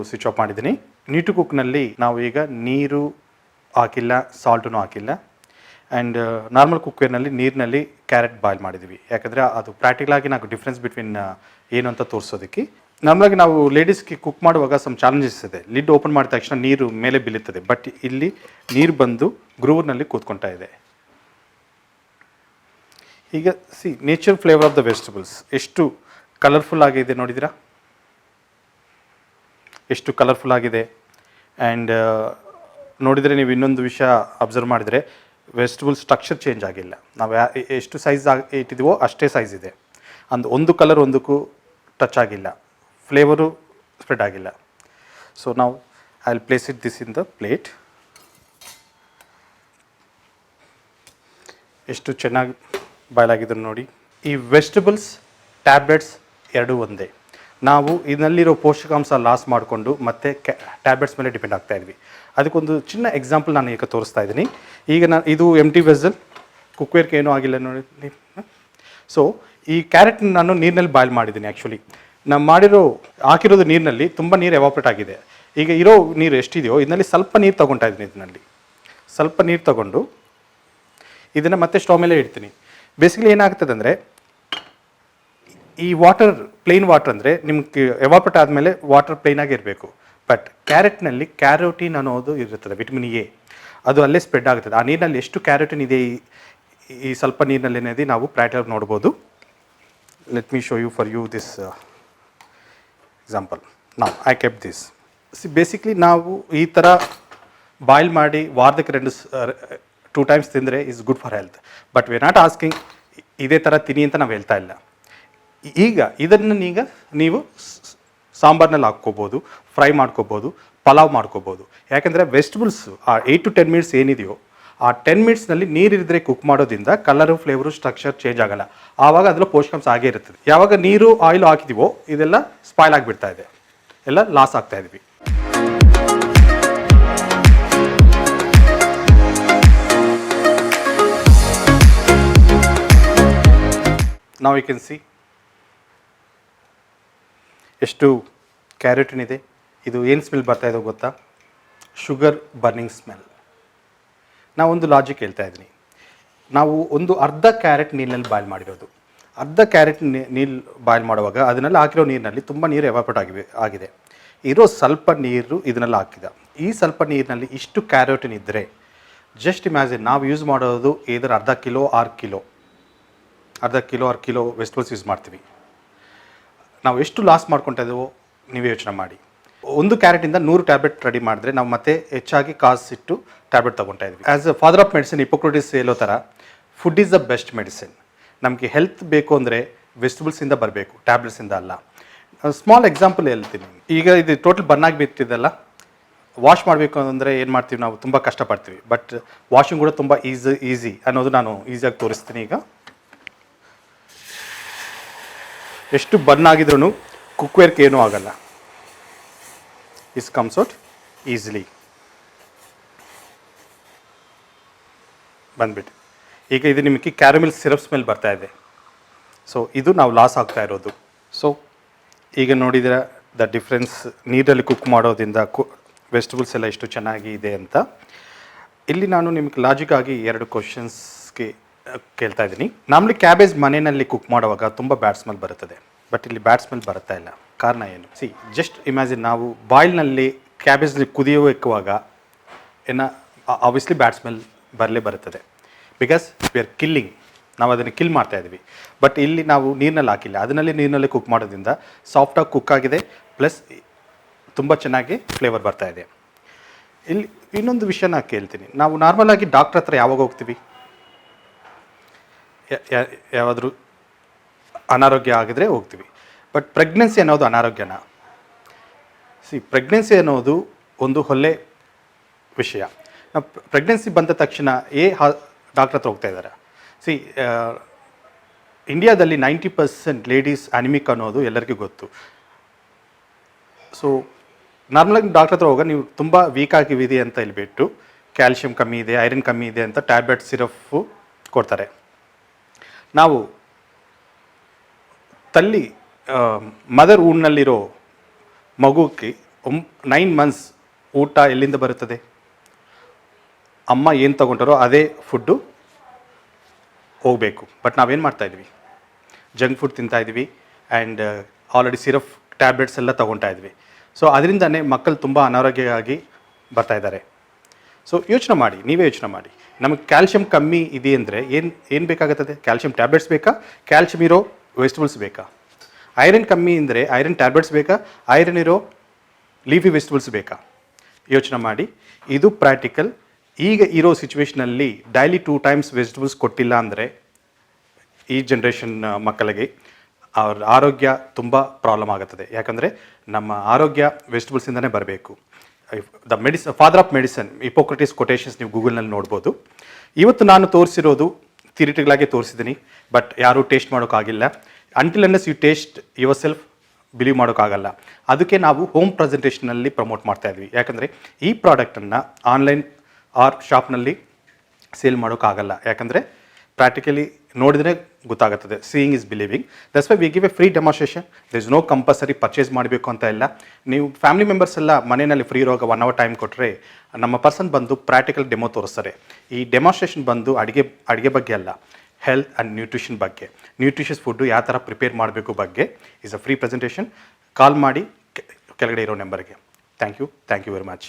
Switch off ಮಾಡಿದ್ದೀನಿ. NutriCookನಲ್ಲಿ ನಾವು ಈಗ ನೀರು ಹಾಕಿಲ್ಲ, ಸಾಲ್ಟೂ ಹಾಕಿಲ್ಲ. ಆ್ಯಂಡ್ ನಾರ್ಮಲ್ ಕುಕ್ವೇರ್ನಲ್ಲಿ ನೀರಿನಲ್ಲಿ ಕ್ಯಾರೆಟ್ ಬಾಯ್ಲ್ ಮಾಡಿದ್ದೀವಿ. ಯಾಕಂದರೆ ಅದು ಪ್ರಾಕ್ಟಿಕಲಾಗಿ ನಾವು ಡಿಫ್ರೆನ್ಸ್ ಬಿಟ್ವೀನ್ ಏನು ಅಂತ ತೋರಿಸೋದಕ್ಕೆ. ನಾರ್ಮಲಾಗಿ ನಾವು ಲೇಡೀಸ್ಗೆ ಕುಕ್ ಮಾಡುವಾಗ ಸಮ್ ಚಾಲೆಂಜಸ್ ಇದೆ. ಲಿಡ್ ಓಪನ್ ಮಾಡಿದ ತಕ್ಷಣ ನೀರು ಮೇಲೆ ಬೀಳುತ್ತದೆ, ಬಟ್ ಇಲ್ಲಿ ನೀರು ಬಂದು ಗ್ರೂವ್ನಲ್ಲಿ ಕೂತ್ಕೊಳ್ತಾ ಇದೆ. ಈಗ nature flavour of the vegetables ಎಷ್ಟು ಕಲರ್ಫುಲ್ ಆಗಿದೆ ನೋಡಿದಿರಾ, ಎಷ್ಟು ಕಲರ್ಫುಲ್ ಆಗಿದೆ. ಆ್ಯಂಡ್ ನೋಡಿದರೆ ನೀವು ಇನ್ನೊಂದು ವಿಷಯ ಅಬ್ಸರ್ವ್ ಮಾಡಿದರೆ ವೆಜಿಟಬಲ್ ಸ್ಟ್ರಕ್ಚರ್ ಚೇಂಜ್ ಆಗಿಲ್ಲ. ನಾವು ಎಷ್ಟು ಸೈಜ್ ಇಟ್ಟಿದ್ದೀವೋ ಅಷ್ಟೇ ಸೈಜ್ ಇದೆ. ಒಂದು ಕಲರ್ ಒಂದಕ್ಕೂ ಟಚ್ ಆಗಿಲ್ಲ, ಫ್ಲೇವರು ಸ್ಪ್ರೆಡ್ ಆಗಿಲ್ಲ. ಸೊ ನಾವು I will place it this in the plate. ಎಷ್ಟು ಚೆನ್ನಾಗಿ ಬಾಯ್ಲ್ ಆಗಿದ್ರು ನೋಡಿ. ಈ ವೆಜಿಟಬಲ್ಸ್ ಟ್ಯಾಬ್ಲೆಟ್ಸ್ ಎರಡೂ ಒಂದೇ. ನಾವು ಇದರಲ್ಲಿರೋ ಪೋಷಕಾಂಶ ಲಾಸ್ ಮಾಡಿಕೊಂಡು ಮತ್ತೆ ಟ್ಯಾಬ್ಲೆಟ್ಸ್ ಮೇಲೆ ಡಿಪೆಂಡ್ ಆಗ್ತಾ ಇದ್ವಿ. ಅದಕ್ಕೊಂದು ಚಿನ್ನ ಎಕ್ಸಾಂಪಲ್ ನಾನು ಈಗ ತೋರಿಸ್ತಾ ಇದ್ದೀನಿ. ಈಗ ಇದು ಎಂಟಿ ವೆಸಲ್, ಕುಕ್ವೇರ್ಗೆ ಏನೂ ಆಗಿಲ್ಲ ನೋಡಿ. ಸೊ ಈ ಕ್ಯಾರೆಟ್ ನಾನು ನೀರಿನಲ್ಲಿ ಬಾಯ್ಲ್ ಮಾಡಿದ್ದೀನಿ. ಆ್ಯಕ್ಚುಲಿ ನಾನು ಹಾಕಿರೋದು ನೀರಿನಲ್ಲಿ ತುಂಬ ನೀರು ಎವಾಪ್ರೇಟ್ ಆಗಿದೆ. ಈಗ ಇರೋ ನೀರು ಎಷ್ಟಿದೆಯೋ ಇದರಲ್ಲಿ ಸ್ವಲ್ಪ ನೀರು ತೊಗೊಳ್ತಾ ಇದ್ದೀನಿ. ಇದರಲ್ಲಿ ಸ್ವಲ್ಪ ನೀರು ತೊಗೊಂಡು ಇದನ್ನು ಮತ್ತೆ ಸ್ಟವ್ ಮೇಲೆ ಇಡ್ತೀನಿ. ಬೇಸಿಕಲಿ ಏನಾಗ್ತದೆ ಅಂದರೆ, ಈ ವಾಟರ್ ಪ್ಲೇನ್ ವಾಟರ್ ಅಂದರೆ ನಿಮ್ಗೆ ಎವಾಪ್ರೇಟ್ ಆದಮೇಲೆ ವಾಟರ್ ಪ್ಲೇನಾಗಿ ಇರಬೇಕು. ಬಟ್ ಕ್ಯಾರೆಟ್ನಲ್ಲಿ ಕ್ಯಾರೋಟಿನ್ ಅನ್ನೋದು ಇರುತ್ತದೆ, ವಿಟಮಿನ್ ಎ, ಅದು ಅಲ್ಲೇ ಸ್ಪ್ರೆಡ್ ಆಗುತ್ತದೆ. ಆ ನೀರಿನಲ್ಲಿ ಎಷ್ಟು ಕ್ಯಾರೋಟಿನ್ ಇದೆ ಈ ಸ್ವಲ್ಪ ನೀರಿನಲ್ಲಿ ಏನಿದೆ ನಾವು ಪ್ರಾಕ್ಟಿಕಲ್ ನೋಡ್ಬೋದು. Let me show you for you this example. ನಾವು ಐ ಕೆಪ್ ದಿಸ್. ಬೇಸಿಕ್ಲಿ ನಾವು ಈ ಥರ ಬಾಯ್ಲ್ ಮಾಡಿ ವಾರದಕ್ಕೆ 2 ಟೈಮ್ಸ್ ತಿಂದರೆ is good for health. But we are not asking ಇದೇ ಥರ ತಿನ್ನಿ ಅಂತ ನಾವು ಹೇಳ್ತಾ ಇಲ್ಲ. ಈಗ ಇದನ್ನು ನೀವು ಸಾಂಬಾರ್ನಲ್ಲಿ ಹಾಕ್ಕೋಬೋದು, ಫ್ರೈ ಮಾಡ್ಕೋಬೋದು, ಪಲಾವ್ ಮಾಡ್ಕೋಬೋದು. ಯಾಕೆಂದರೆ ವೆಜಿಟಬಲ್ಸ್ ಆ 8 to 10 ಮಿನಿಟ್ಸ್ ಏನಿದೆಯೋ ಆ 10 ಮಿನಿಟ್ಸ್ನಲ್ಲಿ ನೀರಿದ್ದರೆ ಕುಕ್ ಮಾಡೋದ್ರಿಂದ ಕಲರು, ಫ್ಲೇವರು, ಸ್ಟ್ರಕ್ಚರ್ ಚೇಂಜ್ ಆಗೋಲ್ಲ. ಆವಾಗ ಅದರಲ್ಲಿ ಪೋಷಕಾಂಶ ಆಗೇ ಇರ್ತದೆ. ಯಾವಾಗ ನೀರು ಆಯಿಲು ಹಾಕಿದೀವೋ ಇದೆಲ್ಲ ಸ್ಪಾಯ್ಲ್ ಆಗಿಬಿಡ್ತಾ ಇದೆ, ಎಲ್ಲ ಲಾಸ್ ಆಗ್ತಾ ಇದ್ವಿ. ನಾವು ಯು ಕ್ಯಾನ್ ಸಿ ಎಷ್ಟು ಕ್ಯಾರೆಟಿನ್ ಇದೆ. ಇದು ಏನು ಸ್ಮೆಲ್ ಬರ್ತಾ ಇದೆ ಗೊತ್ತಾ? Sugar burning smell. ನಾವೊಂದು ಲಾಜಿಕ್ ಹೇಳ್ತಾ ಇದ್ದೀನಿ. ನಾವು ಒಂದು ಅರ್ಧ ಕ್ಯಾರೆಟ್ ನೀರಿನಲ್ಲಿ ಬಾಯ್ಲ್ ಮಾಡಿರೋದು. ಅರ್ಧ ಕ್ಯಾರೆಟ್ ನೀರು ಬಾಯ್ಲ್ ಮಾಡುವಾಗ ಅದನ್ನೆಲ್ಲ ಹಾಕಿರೋ ನೀರಿನಲ್ಲಿ ತುಂಬ ನೀರು ಎವಾಪರೇಟ್ ಆಗಿದೆ. ಇರೋ ಸ್ವಲ್ಪ ನೀರು ಇದನ್ನೆಲ್ಲ ಹಾಕಿದ. ಈ ಸ್ವಲ್ಪ ನೀರಿನಲ್ಲಿ ಇಷ್ಟು ಕ್ಯಾರೆಟಿನ್ ಇದ್ದರೆ ಜಸ್ಟ್ ಇಮ್ಯಾಜಿನ್, ನಾವು ಯೂಸ್ ಮಾಡೋದು either ಅರ್ಧ kilo or kilo vegetables use ಮಾಡ್ತೀವಿ. ನಾವು ಎಷ್ಟು ಲಾಸ್ ಮಾಡ್ಕೊತಾ ಇದ್ದೀವೋ ನೀವೇ ಯೋಚನೆ ಮಾಡಿ. ಒಂದು ಕ್ಯಾರೆಟಿಂದ 100 ಟ್ಯಾಬ್ಲೆಟ್ ರೆಡಿ ಮಾಡಿದ್ರೆ ನಾವು ಮತ್ತೆ ಹೆಚ್ಚಾಗಿ ಕಾಸಿಟ್ಟು ಟ್ಯಾಬ್ಲೆಟ್ ತೊಗೊತಾ ಇದ್ವಿ. As a father of medicine Hippocrates ಹೇಳೋ ಥರ food is the best medicine. ನಮಗೆ ಹೆಲ್ತ್ ಬೇಕು ಅಂದರೆ ವೆಜಿಟಬಲ್ಸಿಂದ ಬರಬೇಕು, ಟ್ಯಾಬ್ಲೆಟ್ಸಿಂದ ಅಲ್ಲ. ಸ್ಮಾಲ್ ಎಕ್ಸಾಂಪಲ್ ಹೇಳ್ತೀನಿ. ಈಗ ಇದು ಟೋಟಲ್ ಬನ್ನಾಗಿ ಬಿಟ್ಟಿದ್ದಲ್ಲ, ವಾಶ್ ಮಾಡಬೇಕು ಅಂದರೆ ಏನು ಮಾಡ್ತೀವಿ ನಾವು? ತುಂಬ ಕಷ್ಟಪಡ್ತೀವಿ. ಬಟ್ ವಾಷಿಂಗ್ ಕೂಡ ತುಂಬ ಈಸಿ ಅನ್ನೋದು ನಾನು ಈಸಿಯಾಗಿ ತೋರಿಸ್ತೀನಿ. ಈಗ ಎಷ್ಟು ಬನ್ನಾಗಿದ್ರೂ ಕುಕ್ವೇರ್ಗೆ ಏನೂ ಆಗಲ್ಲ. ಇಸ್ ಕಮ್ಸ್ ಔಟ್ ಈಸಿಲಿ ಬಂದ್ಬಿಟ್ಟು. ಈಗ ಇದು ನಿಮಗೆ ಕ್ಯಾರಮಿಲ್ ಸಿರಪ್ ಸ್ಮೆಲ್ ಬರ್ತಾ ಇದೆ. ಸೊ ಇದು ನಾವು ಲಾಸ್ ಆಗ್ತಾ ಇರೋದು. ಸೊ ಈಗ ನೋಡಿದರೆ ದ ಡಿಫ್ರೆನ್ಸ್ ನೀರಲ್ಲಿ ಕುಕ್ ಮಾಡೋದ್ರಿಂದ ವೆಜಿಟಬಲ್ಸ್ ಎಲ್ಲ ಎಷ್ಟು ಚೆನ್ನಾಗಿ ಇದೆ ಅಂತ. ಇಲ್ಲಿ ನಾನು ನಿಮಗೆ ಲಾಜಿಕ್ ಆಗಿ 2 ಕ್ವಶನ್ಸ್ಗೆ ಕೇಳ್ತಾ ಇದ್ದೀನಿ. ನಾರ್ಮಲಿ ಕ್ಯಾಬೇಜ್ ಮನೆಯಲ್ಲಿ ಕುಕ್ ಮಾಡುವಾಗ ತುಂಬ ಬ್ಯಾಡ್ ಸ್ಮೆಲ್ ಬರುತ್ತದೆ. ಬಟ್ ಇಲ್ಲಿ ಬ್ಯಾಡ್ ಸ್ಮೆಲ್ ಬರುತ್ತಾ ಇಲ್ಲ. ಕಾರಣ ಏನು? ಜಸ್ಟ್ ಇಮ್ಯಾಜಿನ್, ನಾವು ಬಾಯ್ಲ್ನಲ್ಲಿ ಕ್ಯಾಬೇಜ್ಲಿ ಕುದಿಯುವಾಗ ಆಬ್ವಿಯಸ್ಲಿ ಬ್ಯಾಡ್ ಸ್ಮೆಲ್ ಬರುತ್ತದೆ. ಬಿಕಾಸ್ ವಿ ಆರ್ ಕಿಲ್ಲಿಂಗ್, ನಾವು ಅದನ್ನು ಕಿಲ್ ಮಾಡ್ತಾ ಇದ್ವಿ. ಬಟ್ ಇಲ್ಲಿ ನಾವು ನೀರಿನಲ್ಲಿ ಹಾಕಿಲ್ಲ, ನೀರಿನಲ್ಲಿ ಕುಕ್ ಮಾಡೋದ್ರಿಂದ ಸಾಫ್ಟಾಗಿ ಕುಕ್ ಆಗಿದೆ, ಪ್ಲಸ್ ತುಂಬ ಚೆನ್ನಾಗಿ ಫ್ಲೇವರ್ ಬರ್ತಾ ಇದೆ. ಇಲ್ಲಿ ಇನ್ನೊಂದು ವಿಷಯ ನಾನು ಕೇಳ್ತೀನಿ. ನಾವು ನಾರ್ಮಲಾಗಿ ಡಾಕ್ಟ್ರ್ ಹತ್ರ ಯಾವಾಗ ಹೋಗ್ತೀವಿ? ಯಾವಾದರೂ ಅನಾರೋಗ್ಯ ಆಗಿದ್ರೆ ಹೋಗ್ತೀವಿ. ಬಟ್ ಪ್ರೆಗ್ನೆನ್ಸಿ ಅನ್ನೋದು ಅನಾರೋಗ್ಯನ? ಪ್ರೆಗ್ನೆನ್ಸಿ ಅನ್ನೋದು ಒಂದು ಒಳ್ಳೆ ವಿಷಯ. ನಾವು ಪ್ರೆಗ್ನೆನ್ಸಿ ಬಂದ ತಕ್ಷಣ ಡಾಕ್ಟ್ರ್ ಹತ್ರ ಹೋಗ್ತಾ ಇದ್ದಾರೆ. ಇಂಡಿಯಾದಲ್ಲಿ 90% ಲೇಡೀಸ್ ಅನಿಮಿಕ್ ಅನ್ನೋದು ಎಲ್ಲರಿಗೂ ಗೊತ್ತು. ಸೊ ನಾರ್ಮಲಾಗಿ ಡಾಕ್ಟ್ರ್ ಹತ್ರ ಹೋಗ, ನೀವು ತುಂಬ ವೀಕ್ ಆಗಿವಿದೆ ಅಂತ ಹೇಳ್ಬಿಟ್ಟು ಕ್ಯಾಲ್ಶಿಯಂ ಕಮ್ಮಿ ಇದೆ, ಐರನ್ ಕಮ್ಮಿ ಇದೆ ಅಂತ ಟ್ಯಾಬ್ಲೆಟ್ ಸಿರಪ್ಪು ಕೊಡ್ತಾರೆ. ನಾವು ಮದರ್ ಊನ್ನಲ್ಲಿರೋ ಮಗುಕ್ಕೆ 9 ಮಂತ್ಸ್ ಊಟ ಎಲ್ಲಿಂದ ಬರುತ್ತದೆ? ಅಮ್ಮ ಏನು ತೊಗೊಂಡಾರೋ ಅದೇ ಫುಡ್ಡು ಹೋಗಬೇಕು. ಬಟ್ ನಾವೇನು ಮಾಡ್ತಾಯಿದ್ವಿ, ಜಂಕ್ ಫುಡ್ ತಿಂತಾಯಿದ್ವಿ ಆ್ಯಂಡ್ ಆಲ್ರೆಡಿ ಸಿರಪ್ ಟ್ಯಾಬ್ಲೆಟ್ಸ್ ಎಲ್ಲ ತೊಗೊತಾ ಇದ್ವಿ. ಸೊ ಅದರಿಂದನೇ ಮಕ್ಕಳು ತುಂಬ ಅನಾರೋಗ್ಯವಾಗಿ ಬರ್ತಾಯಿದ್ದಾರೆ. ಸೊ ಯೋಚನೆ ಮಾಡಿ, ನೀವೇ ಯೋಚನೆ ಮಾಡಿ, ನಮಗೆ ಕ್ಯಾಲ್ಶಿಯಂ ಕಮ್ಮಿ ಇದೆ ಅಂದರೆ ಏನು ಬೇಕಾಗುತ್ತದೆ? ಕ್ಯಾಲ್ಶಿಯಂ ಟ್ಯಾಬ್ಲೆಟ್ಸ್ ಬೇಕಾ? ಕ್ಯಾಲ್ಶಿಯಂ ಇರೋ ವೆಜಿಟಬಲ್ಸ್ ಬೇಕಾ? ಐರನ್ ಕಮ್ಮಿ ಅಂದರೆ ಐರನ್ ಟ್ಯಾಬ್ಲೆಟ್ಸ್ ಬೇಕಾ? ಐರನ್ ಇರೋ ಲೀಫಿ ವೆಜಿಟಬಲ್ಸ್ ಬೇಕಾ? ಯೋಚನೆ ಮಾಡಿ. ಇದು ಪ್ರಾಕ್ಟಿಕಲ್. ಈಗ ಇರೋ ಸಿಚುವೇಷನಲ್ಲಿ ಡೈಲಿ 2 times ವೆಜಿಟಬಲ್ಸ್ ಕೊಟ್ಟಿಲ್ಲ ಅಂದರೆ ಈ ಜನ್ರೇಷನ್ ಮಕ್ಕಳಿಗೆ ಅವ್ರ ಆರೋಗ್ಯ ತುಂಬ ಪ್ರಾಬ್ಲಮ್ ಆಗುತ್ತದೆ. ಯಾಕಂದರೆ ನಮ್ಮ ಆರೋಗ್ಯ ವೆಜಿಟಬಲ್ಸಿಂದನೇ ಬರಬೇಕು. ಫಾದರ್ ಆಫ್ ಮೆಡಿಸನ್ ಹಿಪೋಕ್ರಟಿಸ್ ಕೊಟೇಷನ್ಸ್ ನೀವು ಗೂಗಲ್ನಲ್ಲಿ ನೋಡ್ಬೋದು. ಇವತ್ತು ನಾನು ತೋರಿಸಿರೋದು ಥಿಯರಿಟಿಕಲ್ ಆಗಿ ತೋರಿಸಿದ್ದೀನಿ, ಬಟ್ ಯಾರೂ ಟೇಸ್ಟ್ ಮಾಡೋಕ್ಕಾಗಿಲ್ಲ. Until unless you taste yourself believe ಮಾಡೋಕ್ಕಾಗಲ್ಲ. ಅದಕ್ಕೆ ನಾವು ಹೋಮ್ ಪ್ರೆಸೆಂಟೇಷನಲ್ಲಿ ಪ್ರಮೋಟ್ ಮಾಡ್ತಾಯಿದ್ವಿ. ಯಾಕಂದರೆ ಈ ಪ್ರಾಡಕ್ಟನ್ನು ಆನ್ಲೈನ್ ಆರ್ ಶಾಪ್ನಲ್ಲಿ ಸೇಲ್ ಮಾಡೋಕ್ಕಾಗಲ್ಲ. ಯಾಕಂದರೆ ಪ್ರಾಕ್ಟಿಕಲಿ ನೋಡಿದರೆ ಗೊತ್ತಾಗುತ್ತದೆ. Seeing is believing. That's why we give a free demonstration. There is no compulsory purchase ಮಾಡಬೇಕು ಅಂತ ಇಲ್ಲ. ನೀವು ಫ್ಯಾಮಿಲಿ ಮೆಂಬರ್ಸ್ ಎಲ್ಲ ಮನೆಯಲ್ಲಿ ಫ್ರೀ ಇರುವಾಗ 1 hour ಟೈಮ್ ಕೊಟ್ಟರೆ ನಮ್ಮ ಪರ್ಸನ್ ಬಂದು ಪ್ರಾಕ್ಟಿಕಲ್ ಡೆಮೋ ತೋರಿಸ್ತಾರೆ. ಈ ಡೆಮಾನ್ಸ್ಟ್ರೇಷನ್ ಬಂದು ಅಡುಗೆ ಬಗ್ಗೆ ಅಲ್ಲ, ಹೆಲ್ತ್ ಆ್ಯಂಡ್ ನ್ಯೂಟ್ರಿಷನ್ ಬಗ್ಗೆ, ನ್ಯೂಟ್ರಿಷಸ್ ಫುಡ್ಡು ಯಾವ ಥರ ಪ್ರಿಪೇರ್ ಮಾಡಬೇಕು ಬಗ್ಗೆ is a free presentation. Call ಮಾಡಿ ಕೆಳಗಡೆ ಇರೋ ನಂಬರ್ಗೆ. Thank you very much.